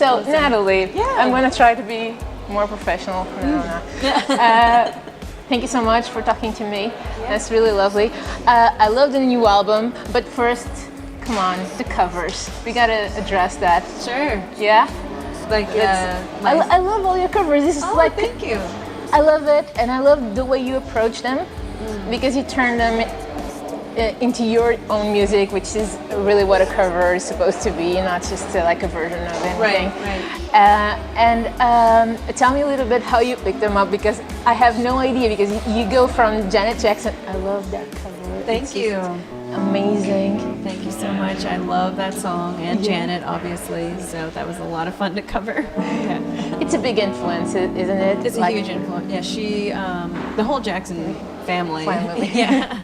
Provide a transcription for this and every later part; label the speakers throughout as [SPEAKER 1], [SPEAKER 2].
[SPEAKER 1] So, Natalie, I'm going to try to be more professional from now on. Thank you so much for talking to me. That's really lovely. I love the new album, but first, come on, the covers. We got to address that.
[SPEAKER 2] Sure.
[SPEAKER 1] Yeah?
[SPEAKER 2] Like,
[SPEAKER 1] I love all your covers. This is
[SPEAKER 2] thank you.
[SPEAKER 1] I love it, and I love the way you approach them because you turn them into your own music, which is really what a cover is supposed to be, not just like a version of anything.
[SPEAKER 2] Right.
[SPEAKER 1] Tell me a little bit how you picked them up, because I have no idea, because you go from Janet Jackson. I love that cover.
[SPEAKER 2] Thank you.
[SPEAKER 1] Amazing.
[SPEAKER 2] Thank you so much. I love that song, and Janet, obviously, so that was a lot of fun to cover. Yeah.
[SPEAKER 1] It's a big influence, isn't it?
[SPEAKER 2] It's a huge influence. Yeah, she, the whole Jackson family.
[SPEAKER 1] Yeah.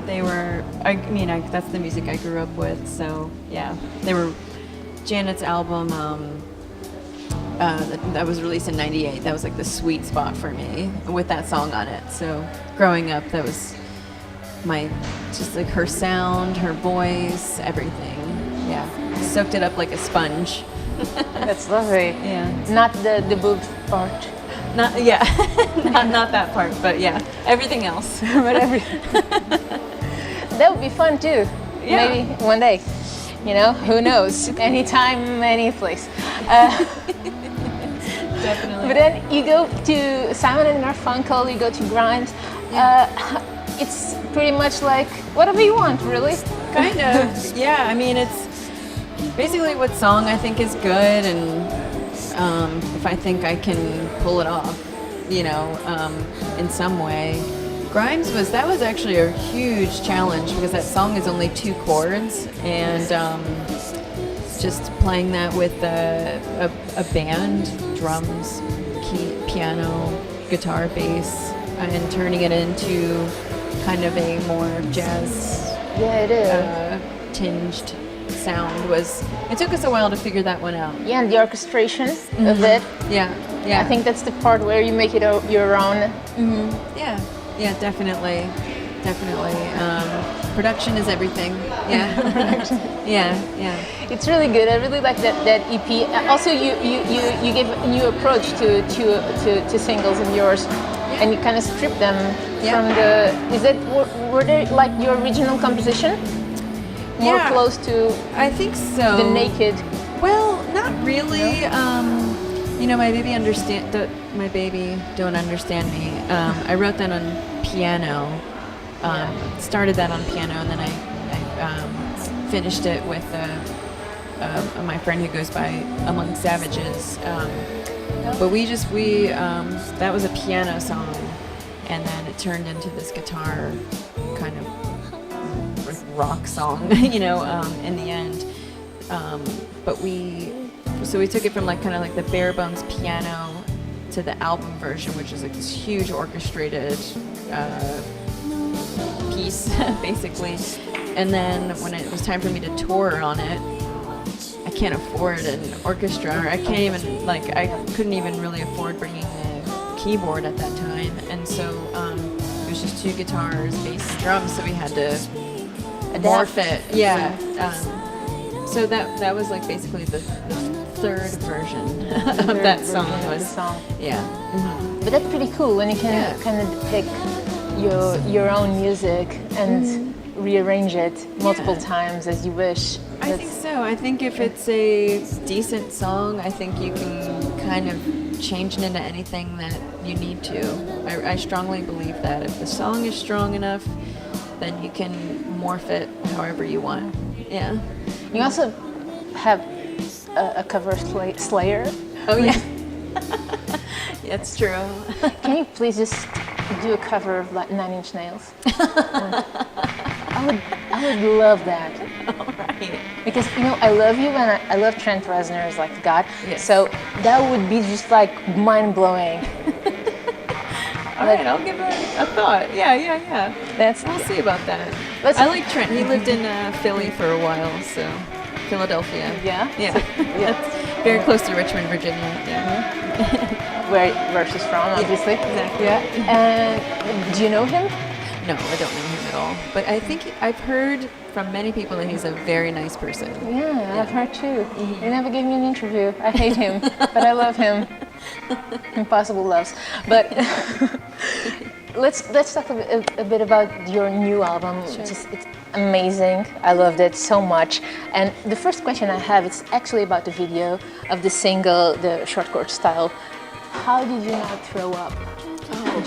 [SPEAKER 2] They were, that's the music I grew up with, so yeah. They were, Janet's album, that was released in '98. That was like the sweet spot for me with that song on it. So growing up, that was just like her sound, her voice, everything. Yeah, soaked it up like a sponge.
[SPEAKER 1] That's lovely.
[SPEAKER 2] Yeah.
[SPEAKER 1] Not the boobs part.
[SPEAKER 2] Not that part, but yeah, everything else.
[SPEAKER 1] But that would be fun too.
[SPEAKER 2] Yeah.
[SPEAKER 1] Maybe one day. You know, who knows? Anytime, any place.
[SPEAKER 2] Definitely.
[SPEAKER 1] But then you go to Simon and Garfunkel, you go to Grimes. It's pretty much like whatever you want, really.
[SPEAKER 2] Kind of. Yeah, I mean, it's basically what song I think is good, and if I think I can pull it off, in some way. Grimes was actually a huge challenge, because that song is only 2 chords, and just playing that with a band, drums, piano, guitar, bass, and turning it into kind of a more jazz tinged sound it took us a while to figure that one out.
[SPEAKER 1] Yeah, and the orchestration of it.
[SPEAKER 2] Yeah.
[SPEAKER 1] I think that's the part where you make it your own.
[SPEAKER 2] Yeah, definitely. Production is everything. Yeah. yeah.
[SPEAKER 1] It's really good. I really like that EP. Also, you gave a new approach to singles of yours, and you kind of strip them from were they like your original composition? More close to,
[SPEAKER 2] I think so.
[SPEAKER 1] The naked.
[SPEAKER 2] Well, not really. No? My baby don't understand me. I wrote that on piano. Started that on piano, and then I finished it with my friend who goes by Among Savages. But we that was a piano song, and then it turned into this guitar kind of rock song, in the end. But we took it from kind of the bare bones piano to the album version, which is like this huge orchestrated piece, basically. And then when it was time for me to tour on it, I can't afford an orchestra, or I couldn't even really afford bringing a keyboard at that time. And so it was just 2 guitars, bass, and drums, so we had to morph it. Yeah. So that was basically the third version of that song. Yeah. Mm-hmm.
[SPEAKER 1] But that's pretty cool when you can kind of take your own music and rearrange it multiple times as you wish.
[SPEAKER 2] I think so. I think if it's a decent song, I think you can kind of change it into anything that you need to. I strongly believe that if the song is strong enough, then you can morph it however you want. Yeah.
[SPEAKER 1] You also have a cover of Slayer.
[SPEAKER 2] Oh yeah. That's true.
[SPEAKER 1] Can you please just do a cover of 9 Inch Nails? I would love that.
[SPEAKER 2] All right.
[SPEAKER 1] Because I love you, and I love Trent Reznor as God.
[SPEAKER 2] Yes.
[SPEAKER 1] So that would be just mind blowing.
[SPEAKER 2] All right, I'll give it a thought. Yeah. We'll see about that. I like Trent. He lived in Philly for a while, so Philadelphia.
[SPEAKER 1] Yeah.
[SPEAKER 2] That's very close to Richmond, Virginia. Yeah.
[SPEAKER 1] Where she's from, obviously.
[SPEAKER 2] Exactly.
[SPEAKER 1] Yeah. Do you know him?
[SPEAKER 2] No, I don't know him at all. But I think I've heard from many people that he's a very nice person.
[SPEAKER 1] Yeah, I've heard too. He never gave me an interview. I hate him, but I love him. Impossible loves. But let's talk a bit about your new album.
[SPEAKER 2] Sure.
[SPEAKER 1] It's amazing. I loved it so much. And the first question I have is actually about the video of the single, the shortcore style. How did you not throw up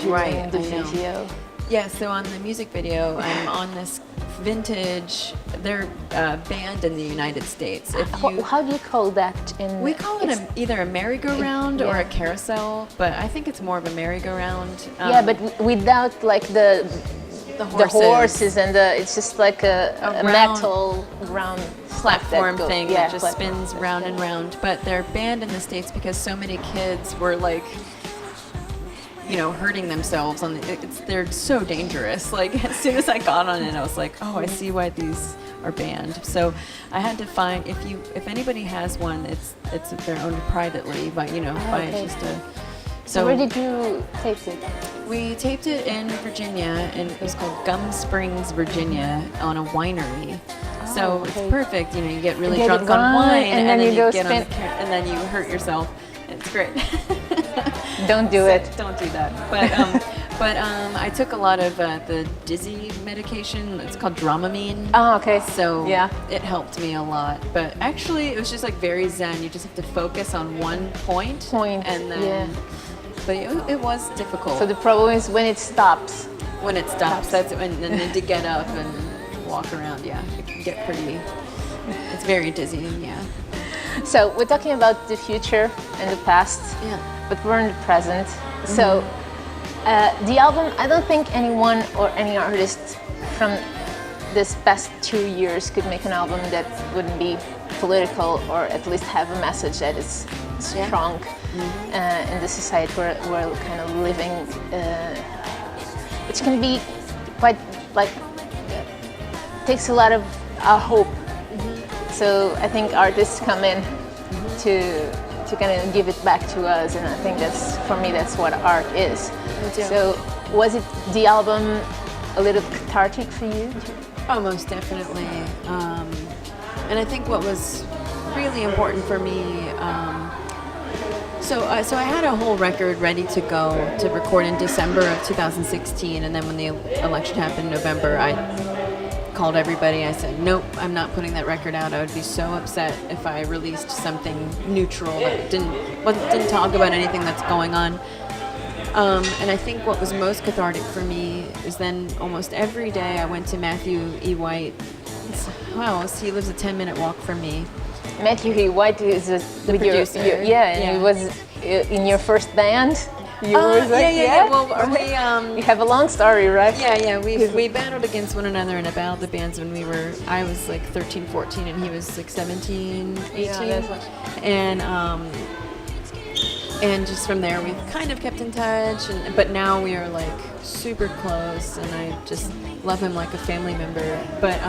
[SPEAKER 1] during the video?
[SPEAKER 2] Yeah, so on the music video, I'm on this vintage, they're banned in the United States.
[SPEAKER 1] How do you call that?
[SPEAKER 2] We call it either a merry-go-round or a carousel, but I think it's more of a merry-go-round.
[SPEAKER 1] Yeah, but without like the horses and it's just like a metal round
[SPEAKER 2] platform thing that just spins round and round. But they're banned in the States because so many kids were like, you know, hurting themselves on they're so dangerous. Like as soon as I got on it, I was like, oh, I see why these are banned. So I had to find if anybody has one, it's they're owned privately, but you know, by just a.
[SPEAKER 1] So where did you tape it?
[SPEAKER 2] We taped it in Virginia, and it was called Gum Springs, Virginia, on a winery. So it's perfect. You know, you get really drunk on wine, and then you go get on and then you hurt yourself. It's great.
[SPEAKER 1] Don't do it.
[SPEAKER 2] Don't do that. But I took a lot of the dizzy medication. It's called Dramamine.
[SPEAKER 1] Oh, okay.
[SPEAKER 2] So it helped me a lot. But actually, it was just like very zen. You just have to focus on one point. And then. But it was difficult.
[SPEAKER 1] So the problem is when it stops.
[SPEAKER 2] When it stops, that's when. And then to get up and walk around. Yeah, it can get pretty. It's very dizzying. Yeah.
[SPEAKER 1] So we're talking about the future and the past.
[SPEAKER 2] Yeah.
[SPEAKER 1] But we're in the present. So the album, I don't think anyone or any artist from this past 2 years could make an album that wouldn't be political or at least have a message that is strong in the society we're kind of living, which can be quite like takes a lot of our hope. So I think artists come in to kind of give it back to us, and I think for me that's what art is. So was it the album a little cathartic for you?
[SPEAKER 2] Oh, most definitely. And I think what was really important for me, so I had a whole record ready to go to record in December of 2016, and then when the election happened in November, I called everybody. I said, nope, I'm not putting that record out. I would be so upset if I released something neutral that didn't talk about anything that's going on. And I think what was most cathartic for me is then almost every day I went to Matthew E. White's house. He lives a 10-minute walk from me.
[SPEAKER 1] Matthew E. White is the
[SPEAKER 2] producer.
[SPEAKER 1] He was in your first band.
[SPEAKER 2] Well,
[SPEAKER 1] you have a long story, right?
[SPEAKER 2] Yeah. We battled against one another in a battle of the bands when I was like 13, 14, and he was like 17, 18. And just from there, we've kind of kept in touch. But now we are like super close, and I just love him like a family member. But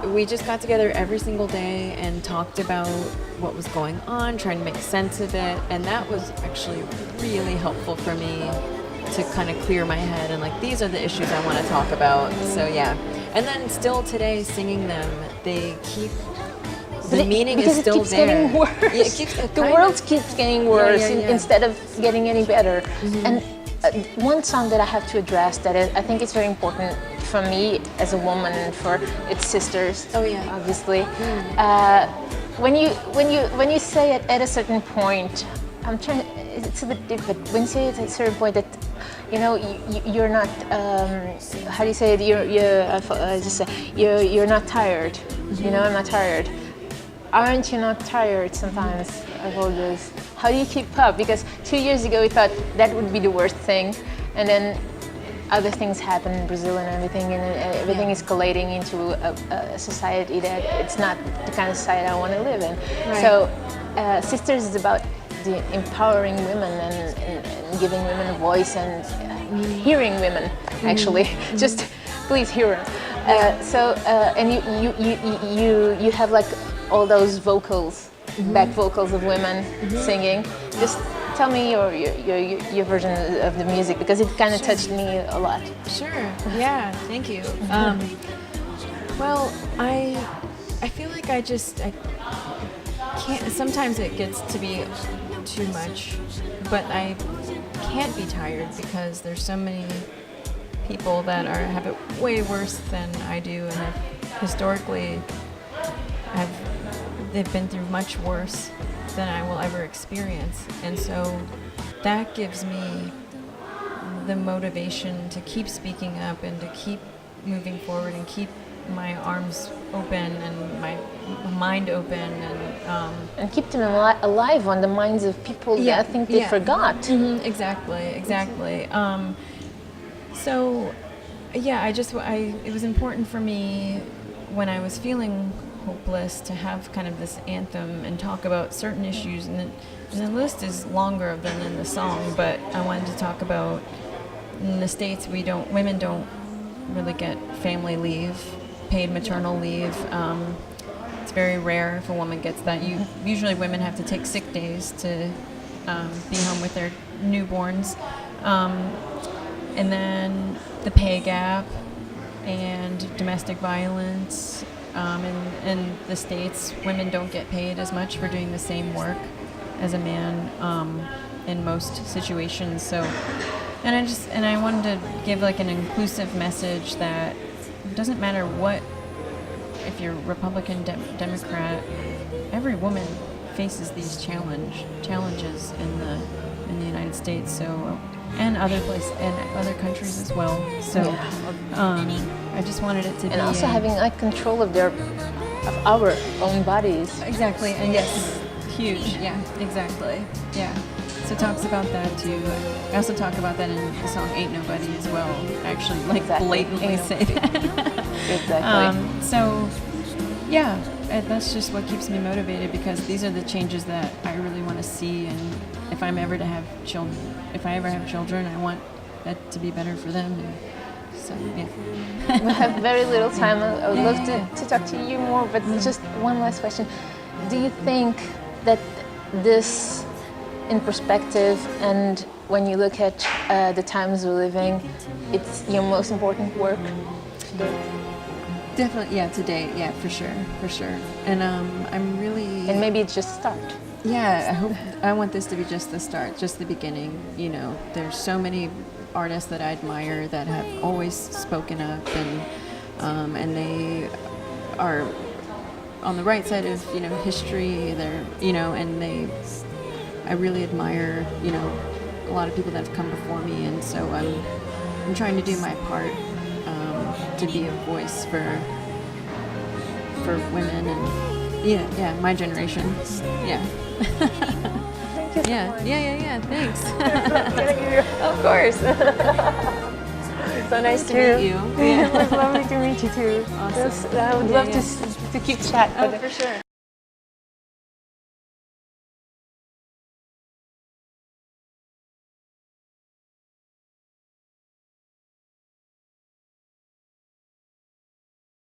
[SPEAKER 2] we just got together every single day and talked about what was going on, trying to make sense of it. And that was actually really helpful for me to kind of clear my head and like, these are the issues I want to talk about. So yeah. And then still today singing them, the meaning is still there.
[SPEAKER 1] Getting worse. The world keeps getting worse instead of getting any better. And one song that I have to address that I think it's very important for me as a woman and for its sisters. Obviously. When you say it at a certain point, it's a bit deep, but when you say it at a certain point that you're not how do you say it? You're not tired. I'm not tired. Aren't you not tired sometimes of all this? How do you keep up? Because 2 years ago we thought that would be the worst thing, and then other things happen in Brazil and everything, and everything is collating into a society that it's not the kind of society I want to live in. Right. So Sisters is about the empowering women and giving women a voice and hearing women, actually. Just please hear them. And you have like all those vocals, back vocals of women singing. Just tell me your version of the music, because it kind of touched me a lot.
[SPEAKER 2] Sure. Yeah. Thank you. Well, I feel like I can't. Sometimes it gets to be too much, but I can't be tired because there's so many people that have it way worse than I do, and historically they've been through much worse than I will ever experience, and so that gives me the motivation to keep speaking up and to keep moving forward and keep my arms open and my mind open,
[SPEAKER 1] and keep them alive on the minds of people that I think they forgot.
[SPEAKER 2] Mm-hmm, exactly. So yeah, it was important for me when I was feeling hopeless to have kind of this anthem and talk about certain issues, and the list is longer than in the song, but I wanted to talk about, in the States women don't really get family leave, paid maternal leave. It's very rare if a woman gets that. Usually women have to take sick days to be home with their newborns. And then the pay gap and domestic violence. In the States, women don't get paid as much for doing the same work as a man in most situations. So, and I wanted to give like an inclusive message that it doesn't matter if you're Republican, Democrat, every woman faces these challenges in the United States. So, and other places and other countries as well. So, I just wanted it to be.
[SPEAKER 1] And also having like control of our own bodies.
[SPEAKER 2] Exactly, and yes, huge. Yeah, exactly. Yeah. So it talks about that too. I also talk about that in the song "Ain't Nobody" as well. Actually, like blatantly say that.
[SPEAKER 1] Exactly.
[SPEAKER 2] So, yeah, that's just what keeps me motivated, because these are the changes that I really want to see, and if I ever have children, I want that to be better for them. And so, yeah.
[SPEAKER 1] We have very little time. I would love to talk to you more, but just one last question. Do you think that this, in perspective, and when you look at the times we're living, it's your most important work today?
[SPEAKER 2] Definitely, yeah, today, yeah, for sure. And I'm really...
[SPEAKER 1] And maybe it's just a start.
[SPEAKER 2] Yeah, I want this to be just the start, just the beginning. You know, there's so many artists that I admire that have always spoken up, and they are on the right side of history. They're and I really admire a lot of people that have come before me, and so I'm trying to do my part to be a voice for women and my generation. Yeah.
[SPEAKER 1] Thank you so much.
[SPEAKER 2] Yeah. Thanks.
[SPEAKER 1] Of course. So nice to meet you.
[SPEAKER 2] Yeah.
[SPEAKER 1] It was lovely to meet you too.
[SPEAKER 2] Awesome.
[SPEAKER 1] I would love to keep chat.
[SPEAKER 2] Oh, for sure.